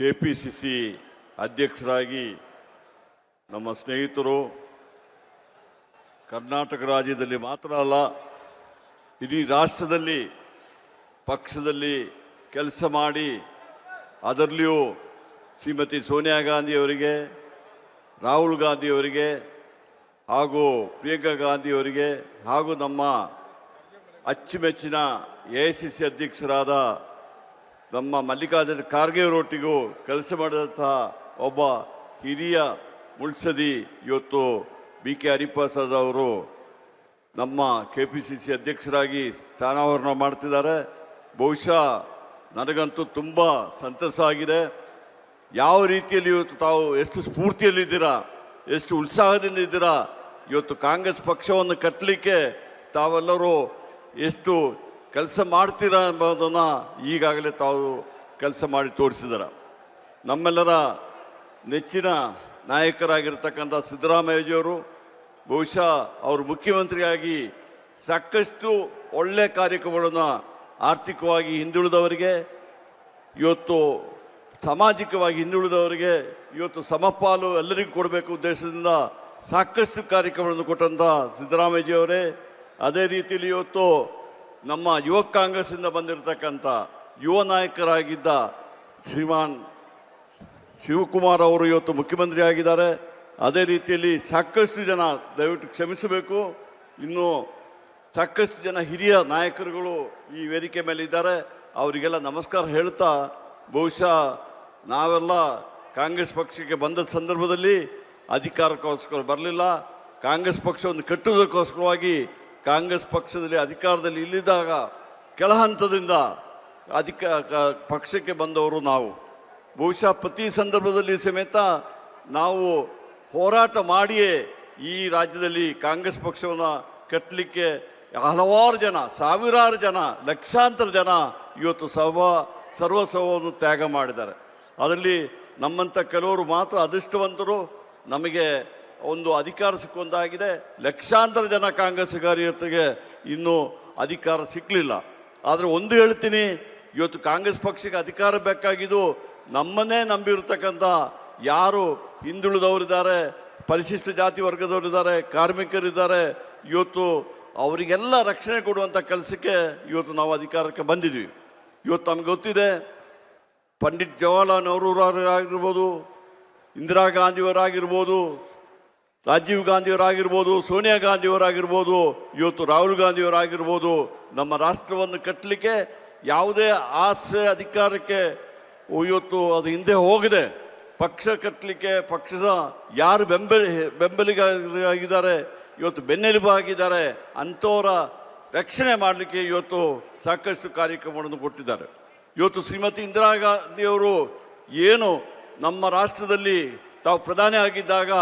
KPCC ಅಧ್ಯಕ್ಷರಾಗಿ ನಮ್ಮ ಸ್ನೇಹಿತರು ಕರ್ನಾಟಕ ರಾಜ್ಯದಲ್ಲಿ ಮಾತ್ರ ಅಲ್ಲ ಇಡೀ ರಾಷ್ಟ್ರದಲ್ಲಿ ಪಕ್ಷದಲ್ಲಿ ಕೆಲಸ ಮಾಡಿ ಅದರಲ್ಲಿಯೂ ಶ್ರೀಮತಿ ಸೋನಿಯಾ ಗಾಂಧಿಯವರಿಗೆ, ರಾಹುಲ್ ಗಾಂಧಿಯವರಿಗೆ ಹಾಗೂ ಪ್ರಿಯಾಂಕಾ ಗಾಂಧಿಯವರಿಗೆ ಹಾಗೂ ನಮ್ಮ ಅಚ್ಚುಮೆಚ್ಚಿನ AICC ಅಧ್ಯಕ್ಷರಾದ ನಮ್ಮ ಮಲ್ಲಿಕಾರ್ಜುನ ಖರ್ಗೆ ಅವರೊಟ್ಟಿಗೂ ಕೆಲಸ ಮಾಡಿದಂತಹ ಒಬ್ಬ ಹಿರಿಯ ಮುಳ್ಸದಿ ಇವತ್ತು BK ಹರಿಪ್ರಸಾದ್ ಅವರು ನಮ್ಮ KPCC ಅಧ್ಯಕ್ಷರಾಗಿ ಸ್ಥಾನಾವರೋಹಣ ಮಾಡ್ತಿದ್ದಾರೆ. ಬಹುಶಃ ನನಗಂತೂ ತುಂಬ ಸಂತಸ ಆಗಿದೆ. ಯಾವ ರೀತಿಯಲ್ಲಿ ಇವತ್ತು ತಾವು ಎಷ್ಟು ಸ್ಫೂರ್ತಿಯಲ್ಲಿದ್ದೀರಾ, ಎಷ್ಟು ಉತ್ಸಾಹದಿಂದ ಇದ್ದೀರಾ, ಇವತ್ತು ಕಾಂಗ್ರೆಸ್ ಪಕ್ಷವನ್ನು ಕಟ್ಟಲಿಕ್ಕೆ ತಾವೆಲ್ಲರೂ ಎಷ್ಟು ಕೆಲಸ ಮಾಡ್ತೀರಾ ಎಂಬುದನ್ನು ಈಗಾಗಲೇ ತಾವು ಕೆಲಸ ಮಾಡಿ ತೋರಿಸಿದಾರೆ. ನಮ್ಮೆಲ್ಲರ ನೆಚ್ಚಿನ ನಾಯಕರಾಗಿರ್ತಕ್ಕಂಥ ಸಿದ್ದರಾಮಯ್ಯಜಿಯವರು ಬಹುಶಃ ಅವರು ಮುಖ್ಯಮಂತ್ರಿಯಾಗಿ ಸಾಕಷ್ಟು ಒಳ್ಳೆಯ ಕಾರ್ಯಕ್ರಮಗಳನ್ನು ಆರ್ಥಿಕವಾಗಿ ಹಿಂದುಳಿದವರಿಗೆ, ಇವತ್ತು ಸಾಮಾಜಿಕವಾಗಿ ಹಿಂದುಳಿದವರಿಗೆ ಇವತ್ತು ಸಮಪಾಲು ಎಲ್ಲರಿಗೂ ಕೊಡಬೇಕು ಉದ್ದೇಶದಿಂದ ಸಾಕಷ್ಟು ಕಾರ್ಯಕ್ರಮಗಳನ್ನು ಕೊಟ್ಟಂಥ ಸಿದ್ದರಾಮಯ್ಯಜಿಯವರೇ, ಅದೇ ರೀತಿಯಲ್ಲಿ ಇವತ್ತು ನಮ್ಮ ಯುವ ಕಾಂಗ್ರೆಸ್ಸಿಂದ ಬಂದಿರತಕ್ಕಂಥ ಯುವ ನಾಯಕರಾಗಿದ್ದ ಶ್ರೀಮಾನ್ ಶಿವಕುಮಾರ್ ಅವರು ಇವತ್ತು ಮುಖ್ಯಮಂತ್ರಿ ಆಗಿದ್ದಾರೆ. ಅದೇ ರೀತಿಯಲ್ಲಿ ಸಾಕಷ್ಟು ಜನ, ದಯವಿಟ್ಟು ಕ್ಷಮಿಸಬೇಕು, ಇನ್ನೂ ಸಾಕಷ್ಟು ಜನ ಹಿರಿಯ ನಾಯಕರುಗಳು ಈ ವೇದಿಕೆ ಮೇಲೆ ಇದ್ದಾರೆ. ಅವರಿಗೆಲ್ಲ ನಮಸ್ಕಾರ ಹೇಳ್ತಾ, ಬಹುಶಃ ನಾವೆಲ್ಲ ಕಾಂಗ್ರೆಸ್ ಪಕ್ಷಕ್ಕೆ ಬಂದ ಸಂದರ್ಭದಲ್ಲಿ ಅಧಿಕಾರಕ್ಕೋಸ್ಕರ ಬರಲಿಲ್ಲ, ಕಾಂಗ್ರೆಸ್ ಪಕ್ಷವನ್ನು ಕಟ್ಟುವುದಕ್ಕೋಸ್ಕರವಾಗಿ ಕಾಂಗ್ರೆಸ್ ಪಕ್ಷದಲ್ಲಿ ಅಧಿಕಾರದಲ್ಲಿ ಇಲ್ಲಿದ್ದಾಗ ಕೆಳ ಹಂತದಿಂದ ಪಕ್ಷಕ್ಕೆ ಬಂದವರು ನಾವು. ಬಹುಶಃ ಪ್ರತಿ ಸಂದರ್ಭದಲ್ಲಿ ಸಮೇತ ನಾವು ಹೋರಾಟ ಮಾಡಿಯೇ ಈ ರಾಜ್ಯದಲ್ಲಿ ಕಾಂಗ್ರೆಸ್ ಪಕ್ಷವನ್ನು ಕಟ್ಟಲಿಕ್ಕೆ ಹಲವಾರು ಜನ, ಸಾವಿರಾರು ಜನ, ಲಕ್ಷಾಂತರ ಜನ ಇವತ್ತು ಸರ್ವಸ್ವವನ್ನು ತ್ಯಾಗ ಮಾಡಿದ್ದಾರೆ. ಅದರಲ್ಲಿ ನಮ್ಮಂಥ ಕೆಲವರು ಮಾತ್ರ ಅದೃಷ್ಟವಂತರು. ನಮಗೆ ಒಂದು ಅಧಿಕಾರ ಸಿಕ್ಕುವಂತಾಗಿದೆ. ಲಕ್ಷಾಂತರ ಜನ ಕಾಂಗ್ರೆಸ್ ಕಾರ್ಯಕರ್ತರಿಗೆ ಇನ್ನೂ ಅಧಿಕಾರ ಸಿಕ್ಕಲಿಲ್ಲ. ಆದರೆ ಒಂದು ಹೇಳ್ತೀನಿ, ಇವತ್ತು ಕಾಂಗ್ರೆಸ್ ಪಕ್ಷಕ್ಕೆ ಅಧಿಕಾರ ಬೇಕಾಗಿದ್ದು ನಮ್ಮನ್ನೇ ನಂಬಿರ್ತಕ್ಕಂಥ ಯಾರು ಹಿಂದುಳಿದವರಿದ್ದಾರೆ, ಪರಿಶಿಷ್ಟ ಜಾತಿ ವರ್ಗದವರಿದ್ದಾರೆ, ಕಾರ್ಮಿಕರಿದ್ದಾರೆ, ಇವತ್ತು ಅವರಿಗೆಲ್ಲ ರಕ್ಷಣೆ ಕೊಡುವಂಥ ಕೆಲಸಕ್ಕೆ ಇವತ್ತು ನಾವು ಅಧಿಕಾರಕ್ಕೆ ಬಂದಿದ್ವಿ. ಇವತ್ತು ನಮ್ಗೆ ಗೊತ್ತಿದೆ, ಪಂಡಿತ್ ಜವಾಹರ್ಲಾಲ್ ನೆಹರೂರಾಗಿರ್ಬೋದು, ಇಂದಿರಾ ಗಾಂಧಿಯವರಾಗಿರ್ಬೋದು, ರಾಜೀವ್ ಗಾಂಧಿಯವರಾಗಿರ್ಬೋದು, ಸೋನಿಯಾ ಗಾಂಧಿಯವರಾಗಿರ್ಬೋದು, ಇವತ್ತು ರಾಹುಲ್ ಗಾಂಧಿಯವರಾಗಿರ್ಬೋದು, ನಮ್ಮ ರಾಷ್ಟ್ರವನ್ನು ಕಟ್ಟಲಿಕ್ಕೆ ಯಾವುದೇ ಆಸೆ ಅಧಿಕಾರಕ್ಕೆ ಇವತ್ತು ಅದು ಹಿಂದೆ ಹೋಗಿದೆ. ಪಕ್ಷ ಕಟ್ಟಲಿಕ್ಕೆ ಪಕ್ಷದ ಯಾರು ಬೆಂಬಲಿಗರಾಗಿದ್ದಾರೆ, ಇವತ್ತು ಬೆನ್ನೆಲುಬಾಗಿದ್ದಾರೆ, ಅಂಥವರ ರಕ್ಷಣೆ ಮಾಡಲಿಕ್ಕೆ ಇವತ್ತು ಸಾಕಷ್ಟು ಕಾರ್ಯಕ್ರಮಗಳನ್ನು ಕೊಟ್ಟಿದ್ದಾರೆ. ಇವತ್ತು ಶ್ರೀಮತಿ ಇಂದಿರಾ ಗಾಂಧಿಯವರು ಏನು ನಮ್ಮ ರಾಷ್ಟ್ರದಲ್ಲಿ ತಾವು ಪ್ರಧಾನಿ ಆಗಿದ್ದಾಗ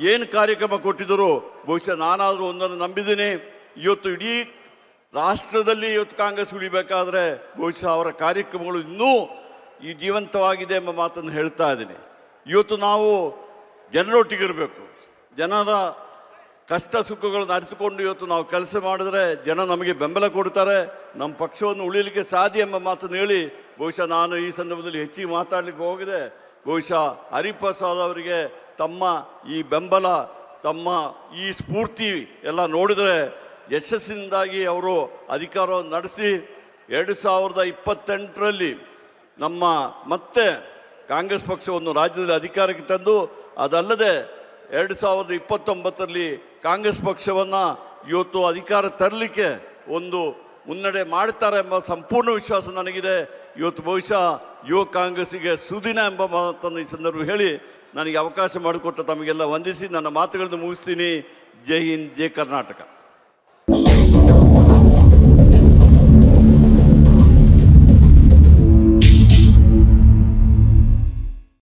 ಏನು ಕಾರ್ಯಕ್ರಮ ಕೊಟ್ಟಿದ್ದರು, ಬಹುಶಃ ನಾನಾದರೂ ಒಂದನ್ನು ನಂಬಿದ್ದೀನಿ. ಇವತ್ತು ಇಡೀ ರಾಷ್ಟ್ರದಲ್ಲಿ ಇವತ್ತು ಕಾಂಗ್ರೆಸ್ ಉಳಿಬೇಕಾದ್ರೆ ಬಹುಶಃ ಅವರ ಕಾರ್ಯಕ್ರಮಗಳು ಇನ್ನೂ ಈ ಜೀವಂತವಾಗಿದೆ ಎಂಬ ಮಾತನ್ನು ಹೇಳ್ತಾ ಇದ್ದೀನಿ. ಇವತ್ತು ನಾವು ಜನರೊಟ್ಟಿಗಿರಬೇಕು, ಜನರ ಕಷ್ಟ ಸುಖಗಳನ್ನು ಅರಿತುಕೊಂಡು ಇವತ್ತು ನಾವು ಕೆಲಸ ಮಾಡಿದ್ರೆ ಜನ ನಮಗೆ ಬೆಂಬಲ ಕೊಡ್ತಾರೆ, ನಮ್ಮ ಪಕ್ಷವನ್ನು ಉಳಿಲಿಕ್ಕೆ ಸಾಧ್ಯ ಎಂಬ ಮಾತನ್ನು ಹೇಳಿ ಬಹುಶಃ ನಾನು ಈ ಸಂದರ್ಭದಲ್ಲಿ ಹೆಚ್ಚಿಗೆ ಮಾತಾಡಲಿಕ್ಕೆ ಹೋಗಿದೆ. ಬಹುಶಃ ಹರಿಪ್ರಸಾದ್ ಅವರಿಗೆ ತಮ್ಮ ಈ ಬೆಂಬಲ, ತಮ್ಮ ಈ ಸ್ಫೂರ್ತಿ ಎಲ್ಲ ನೋಡಿದರೆ ಯಶಸ್ಸಿನಿಂದಾಗಿ ಅವರು ಅಧಿಕಾರವನ್ನು ನಡೆಸಿ 2028ರಲ್ಲಿ ನಮ್ಮ ಮತ್ತೆ ಕಾಂಗ್ರೆಸ್ ಪಕ್ಷವನ್ನು ರಾಜ್ಯದಲ್ಲಿ ಅಧಿಕಾರಕ್ಕೆ ತಂದು, ಅದಲ್ಲದೆ 2029ರಲ್ಲಿ ಕಾಂಗ್ರೆಸ್ ಪಕ್ಷವನ್ನು ಇವತ್ತು ಅಧಿಕಾರ ತರಲಿಕ್ಕೆ ಒಂದು ಮುನ್ನಡೆ ಮಾಡ್ತಾರೆ ಎಂಬ ಸಂಪೂರ್ಣ ವಿಶ್ವಾಸ ನನಗಿದೆ. ಇವತ್ತು ಬಹುಶಃ ಯುವ ಕಾಂಗ್ರೆಸ್ಸಿಗೆ ಸುದಿನ ಎಂಬ ಮಾತನ್ನು ಈ ಸಂದರ್ಭ ಹೇಳಿ ನನಗೆ ಅವಕಾಶ ಮಾಡಿಕೊಟ್ಟ ತಮಗೆಲ್ಲ ವಂದಿಸಿ ನನ್ನ ಮಾತುಗಳನ್ನು ಮುಗಿಸ್ತೀನಿ. ಜೈ ಹಿಂದ್, ಜೈ ಕರ್ನಾಟಕ.